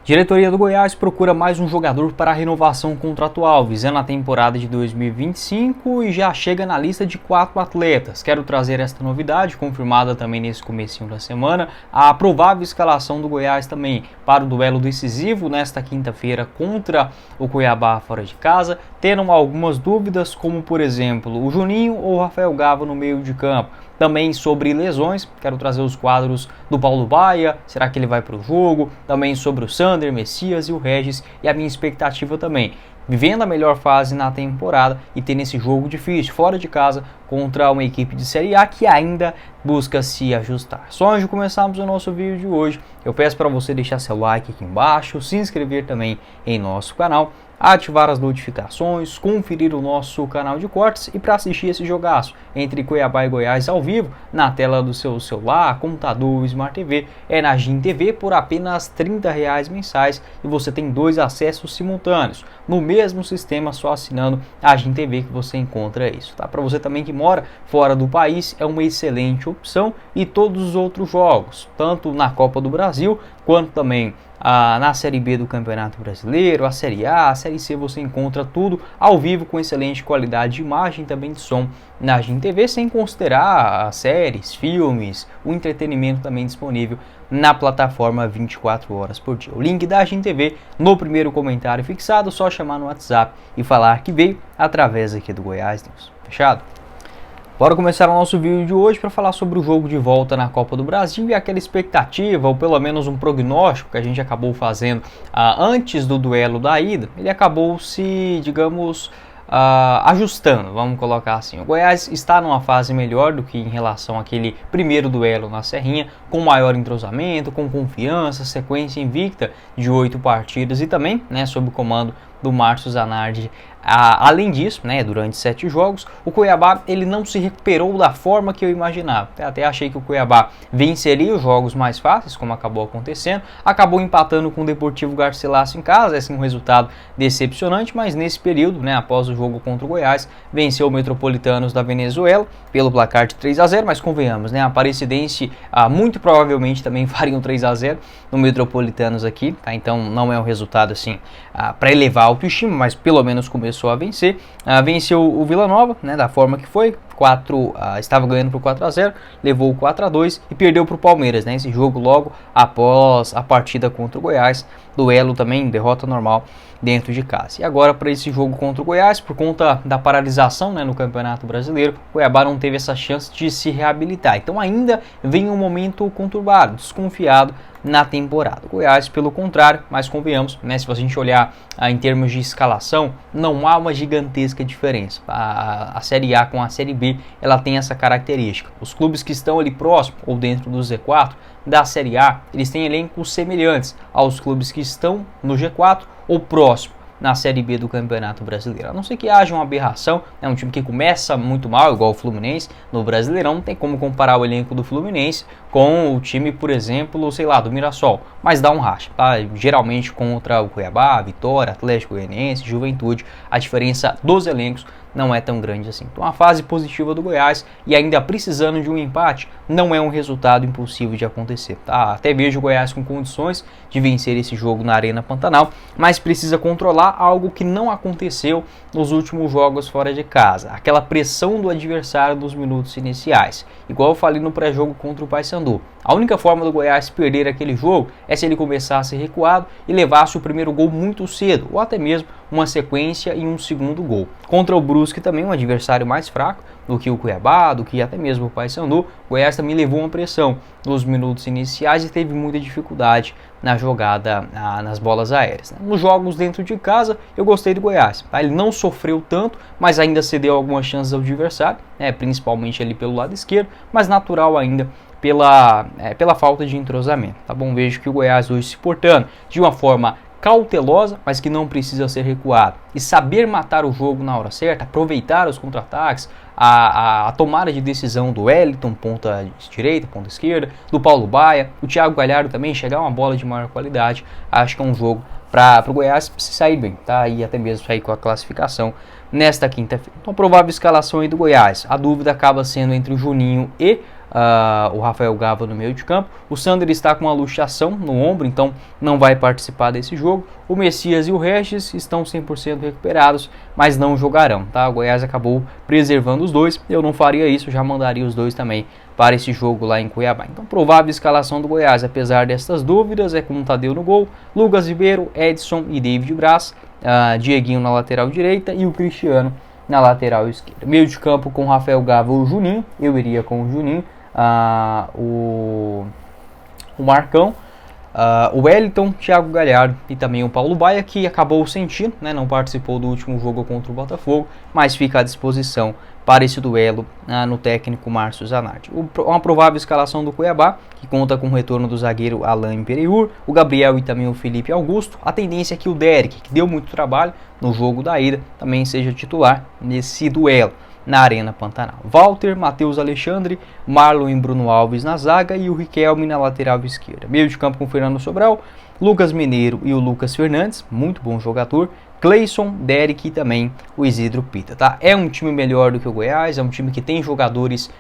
Diretoria do Goiás procura mais um jogador para a renovação contratual, visando a temporada de 2025 e já chega na lista de 4 atletas. Quero trazer esta novidade, confirmada também nesse comecinho da semana, a provável escalação do Goiás também para o duelo decisivo nesta quinta-feira contra o Cuiabá fora de casa, tendo algumas dúvidas, como por exemplo o Juninho ou o Rafael Gava no meio de campo. Também sobre lesões, quero trazer os quadros do Paulo Baia, será que ele vai para o jogo? Também sobre o Sander, Messias e o Regis e a minha expectativa também. Vivendo a melhor fase na temporada e tendo esse jogo difícil fora de casa contra uma equipe de Série A que ainda busca se ajustar. Só antes de começarmos o nosso vídeo de hoje, eu peço para você deixar seu like aqui embaixo, se inscrever também em nosso canal, ativar as notificações, conferir o nosso canal de cortes e para assistir esse jogaço entre Cuiabá e Goiás ao vivo na tela do seu celular, computador ou Smart TV, é na GIM TV por apenas R$30 mensais e você tem 2 acessos simultâneos no mesmo sistema, só assinando a GIM TV que você encontra isso, tá? Para você também que mora fora do país, é uma excelente opção e todos os outros jogos, tanto na Copa do Brasil quanto também na Série B do Campeonato Brasileiro, a Série A, a Série C, você encontra tudo ao vivo com excelente qualidade de imagem e também de som na GIM TV, sem considerar as séries, filmes, o entretenimento também disponível na plataforma 24 horas por dia. O link da GIM TV no primeiro comentário fixado, só chamar no WhatsApp e falar que veio através aqui do Goiás News. Fechado? Bora começar o nosso vídeo de hoje para falar sobre o jogo de volta na Copa do Brasil e aquela expectativa, ou pelo menos um prognóstico que a gente acabou fazendo antes do duelo da ida. Ele acabou se, digamos, ajustando, vamos colocar assim. O Goiás está numa fase melhor do que em relação àquele primeiro duelo na Serrinha, com maior entrosamento, com confiança, sequência invicta de 8 partidas e também, sob o comando do Márcio Zanardi. Além disso, durante 7 jogos, o Cuiabá ele não se recuperou da forma que eu imaginava. Até achei que o Cuiabá venceria os jogos mais fáceis, como acabou acontecendo. Acabou empatando com o Deportivo Garcilasso em casa, um resultado decepcionante, mas nesse período, após o jogo contra o Goiás, venceu o Metropolitanos da Venezuela pelo placar de 3-0, mas convenhamos, a Aparecidense muito provavelmente também faria um 3-0 no Metropolitanos aqui, tá? Então não é um resultado assim para elevar a autoestima, mas pelo menos começou a vencer. Venceu o Vila Nova, da forma que foi. Estava ganhando por 4-0, levou o 4-2 e perdeu para o Palmeiras, esse jogo logo após a partida contra o Goiás, duelo também, derrota normal dentro de casa. E agora para esse jogo contra o Goiás, por conta da paralisação no Campeonato Brasileiro, o Cuiabá não teve essa chance de se reabilitar, então ainda vem um momento conturbado, desconfiado na temporada. O Goiás, pelo contrário, mas convenhamos, se a gente olhar em termos de escalação, não há uma gigantesca diferença. A Série A com a Série B, ela tem essa característica. Os clubes que estão ali próximo ou dentro do Z4 da Série A, eles têm elencos semelhantes aos clubes que estão no G4 ou próximo na Série B do Campeonato Brasileiro. A não ser que haja uma aberração, um time que começa muito mal, igual o Fluminense, no Brasileirão, não tem como comparar o elenco do Fluminense com o time, por exemplo, do Mirassol, mas dá um racha, tá? Geralmente contra o Cuiabá, Vitória, Atlético Goianiense, Juventude, a diferença dos elencos não é tão grande assim. Então a fase positiva do Goiás e ainda precisando de um empate não é um resultado impossível de acontecer, tá? Até vejo o Goiás com condições de vencer esse jogo na Arena Pantanal, mas precisa controlar algo que não aconteceu nos últimos jogos fora de casa, aquela pressão do adversário nos minutos iniciais, igual eu falei no pré-jogo contra o Paysandu. A única forma do Goiás perder aquele jogo é se ele começasse recuado e levasse o primeiro gol muito cedo, ou até mesmo uma sequência e um segundo gol. Contra o Brusque também, um adversário mais fraco do que o Cuiabá, do que até mesmo o Paysandu, o Goiás também levou uma pressão nos minutos iniciais e teve muita dificuldade na jogada, nas bolas aéreas. Nos jogos dentro de casa, eu gostei do Goiás. Ele não sofreu tanto, mas ainda cedeu algumas chances ao adversário, principalmente ali pelo lado esquerdo, mas natural ainda pela falta de entrosamento. Tá bom? Vejo que o Goiás hoje se portando de uma forma cautelosa, mas que não precisa ser recuado. E saber matar o jogo na hora certa, aproveitar os contra-ataques, a tomada de decisão do Wellington, ponta direita, ponta esquerda, do Paulo Baia, o Thiago Galhardo também, chegar uma bola de maior qualidade. Acho que é um jogo para o Goiás se sair bem, tá? E até mesmo sair com a classificação nesta quinta-feira. Então, a provável escalação aí do Goiás. A dúvida acaba sendo entre o Juninho e o Rafael Gava no meio de campo. O Sander está com uma luxação no ombro, então não vai participar desse jogo. O Messias e o Regis estão 100% recuperados, mas não jogarão, tá? O Goiás acabou preservando os dois. Eu não faria isso, já mandaria os dois também para esse jogo lá em Cuiabá. Então, provável escalação do Goiás, apesar destas dúvidas, é com o Tadeu no gol, Lucas Ribeiro, Edson e David Braz, Dieguinho na lateral direita e o Cristiano na lateral esquerda. Meio de campo com Rafael Gava ou Juninho, eu iria com o Juninho, o Marcão, o Wellington, Thiago Galhardo e também o Paulo Baia, que acabou sentindo, né, não participou do último jogo contra o Botafogo, mas fica à disposição para esse duelo no técnico Márcio Zanardi. Uma provável escalação do Cuiabá, que conta com o retorno do zagueiro Alain Pereur, o Gabriel e também o Felipe Augusto. A tendência é que o Derek, que deu muito trabalho no jogo da ida, também seja titular nesse duelo na Arena Pantanal. Walter, Matheus Alexandre, Marlon e Bruno Alves na zaga e o Riquelme na lateral esquerda. Meio de campo com Fernando Sobral, Lucas Mineiro e o Lucas Fernandes, muito bom jogador. Cleison, Derek e também o Isidro Pita, tá? É um time melhor do que o Goiás, é um time que tem jogadores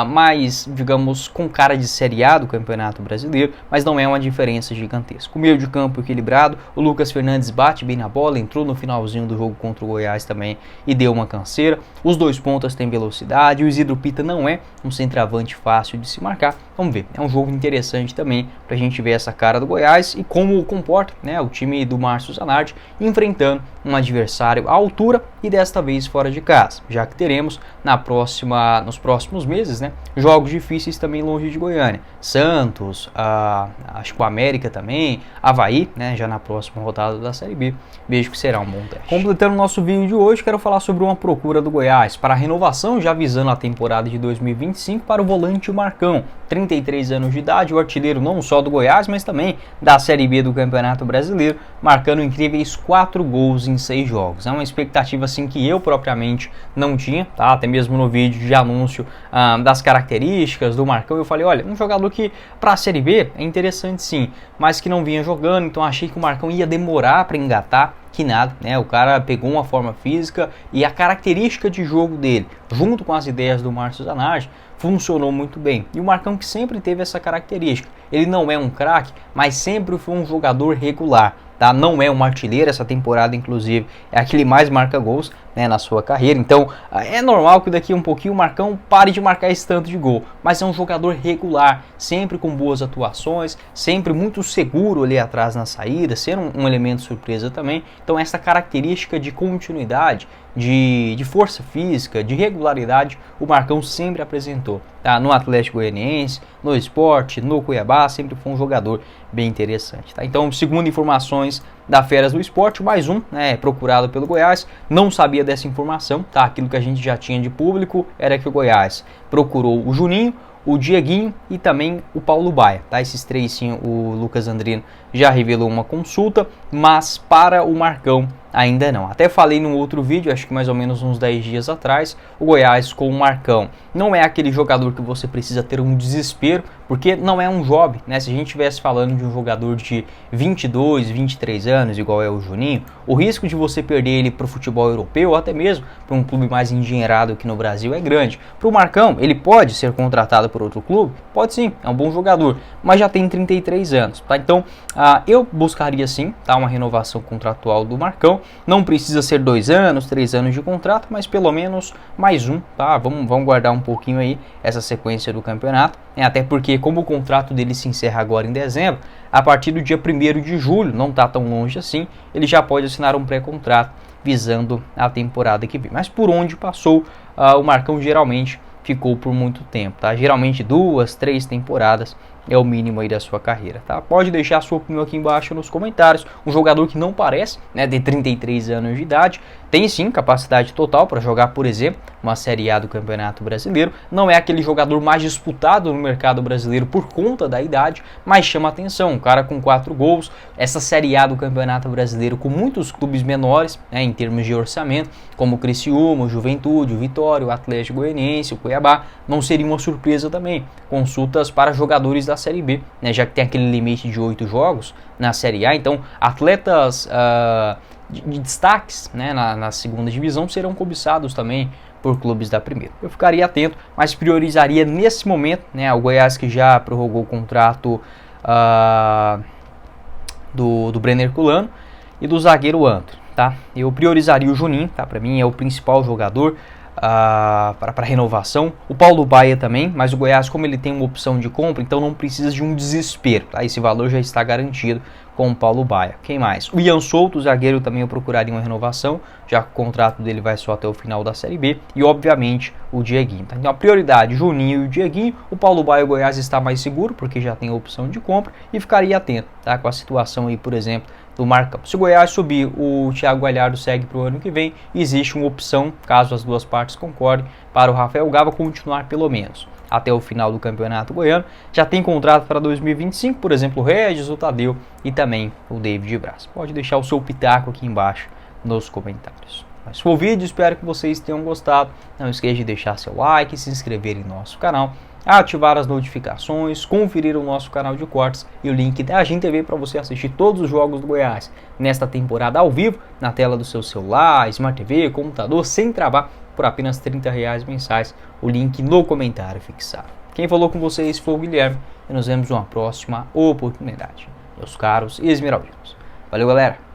mais, digamos, com cara de Série A do Campeonato Brasileiro, mas não é uma diferença gigantesca. O meio de campo equilibrado, o Lucas Fernandes bate bem na bola, entrou no finalzinho do jogo contra o Goiás também e deu uma canseira. Os dois pontas têm velocidade, o Isidro Pita não é um centroavante fácil de se marcar. Vamos ver, é um jogo interessante também pra gente ver essa cara do Goiás e como comporta, né, o time do Márcio Zanardi enfrentando um adversário à altura e desta vez fora de casa, já que teremos nos próximos meses, né, jogos difíceis também longe de Goiânia. Santos, acho que o América também, Avaí, né, já na próxima rodada da Série B. Vejo que será um bom teste. Completando o nosso vídeo de hoje, quero falar sobre uma procura do Goiás para a renovação, já visando a temporada de 2025 para o volante Marcão. 33 anos de idade, o artilheiro não só do Goiás, mas também da Série B do Campeonato Brasileiro, marcando incríveis 4 gols em 6 jogos. É uma expectativa assim que eu propriamente não tinha, tá? Até mesmo no vídeo de anúncio das características do Marcão, eu falei, olha, um jogador que para a Série B é interessante sim, mas que não vinha jogando, então achei que o Marcão ia demorar para engatar. Que nada, né? O cara pegou uma forma física e a característica de jogo dele, junto com as ideias do Márcio Zanardi, funcionou muito bem. E o Marcão que sempre teve essa característica. Ele não é um craque, mas sempre foi um jogador regular. Tá? Não é um artilheiro, essa temporada inclusive é a que ele mais marca gols, né, na sua carreira. Então é normal que daqui a um pouquinho o Marcão pare de marcar esse tanto de gol. Mas é um jogador regular, sempre com boas atuações, sempre muito seguro ali atrás na saída, ser um elemento surpresa também. Então essa característica de continuidade, de força física, de regularidade, o Marcão sempre apresentou. Tá? No Atlético Goianiense, no Sport, no Cuiabá, sempre foi um jogador bem interessante. Tá? Então, segundo informações da Feras do Esporte, mais um, né, procurado pelo Goiás, não sabia dessa informação, tá? Aquilo que a gente já tinha de público era que o Goiás procurou o Juninho, o Dieguinho e também o Paulo Baia, tá? Esses três sim, o Lucas Andrino já revelou uma consulta, mas para o Marcão ainda não. Até falei num outro vídeo, acho que mais ou menos uns 10 dias atrás, o Goiás com o Marcão não é aquele jogador que você precisa ter um desespero, porque não é um job, né? Se a gente estivesse falando de um jogador de 22, 23 anos, igual é o Juninho, o risco de você perder ele para o futebol europeu, ou até mesmo para um clube mais endinheirado aqui no Brasil, é grande. Para o Marcão, ele pode ser contratado por outro clube? Pode sim, é um bom jogador, mas já tem 33 anos, tá? Então, eu buscaria sim, tá? Uma renovação contratual do Marcão. Não precisa ser 2 anos, 3 anos de contrato, mas pelo menos mais um, tá? Vamos guardar um pouquinho aí essa sequência do campeonato, né? Até porque como o contrato dele se encerra agora em dezembro, a partir do dia 1º de julho, não tá tão longe assim, ele já pode assinar um pré-contrato visando a temporada que vem. Mas por onde passou, o Marcão geralmente ficou por muito tempo, tá? Geralmente 2, 3 temporadas é o mínimo aí da sua carreira, tá? Pode deixar a sua opinião aqui embaixo nos comentários. Um jogador que não parece, né, de 33 anos de idade, tem sim capacidade total para jogar, por exemplo, uma Série A do Campeonato Brasileiro. Não é aquele jogador mais disputado no mercado brasileiro por conta da idade, mas chama atenção. Um cara com 4 gols, essa Série A do Campeonato Brasileiro com muitos clubes menores, né, em termos de orçamento, como o Criciúma, o Juventude, o Vitória, o Atlético Goianiense, o Cuiabá, não seria uma surpresa também. Consultas para jogadores da Série B, né, já que tem aquele limite de 8 jogos na Série A, então atletas de destaques, né, na segunda divisão serão cobiçados também por clubes da primeira. Eu ficaria atento, mas priorizaria nesse momento, né, o Goiás que já prorrogou o contrato do Brenner Culano e do zagueiro Antônio, tá? Eu priorizaria o Juninho, tá? Para mim é o principal jogador para renovação. O Paulo Baia também, mas o Goiás, como ele tem uma opção de compra, então não precisa de um desespero, tá? Esse valor já está garantido com o Paulo Baia. Quem mais? O Ian Souto, o zagueiro, também eu procuraria uma renovação, já que o contrato dele vai só até o final da Série B. E, obviamente, o Dieguinho. Tá? Então, a prioridade, Juninho e o Dieguinho. O Paulo Baia, o Goiás está mais seguro, porque já tem a opção de compra. E ficaria atento, tá? Com a situação aí, por exemplo, do Marcão. Se o Goiás subir, o Thiago Galhardo segue para o ano que vem. Existe uma opção, caso as duas partes concordem, para o Rafael Gava continuar pelo menos até o final do Campeonato Goiano. Já tem contrato para 2025, por exemplo, o Regis, o Tadeu e também o David Braz. Pode deixar o seu pitaco aqui embaixo nos comentários. Mas foi o vídeo, espero que vocês tenham gostado. Não esqueça de deixar seu like, se inscrever em nosso canal, ativar as notificações, conferir o nosso canal de cortes e o link da Agin TV para você assistir todos os jogos do Goiás nesta temporada ao vivo, na tela do seu celular, Smart TV, computador, sem travar, por apenas R$30 mensais, o link no comentário fixado. Quem falou com vocês foi o Guilherme e nos vemos numa próxima oportunidade, meus caros esmeraldinos. Valeu, galera!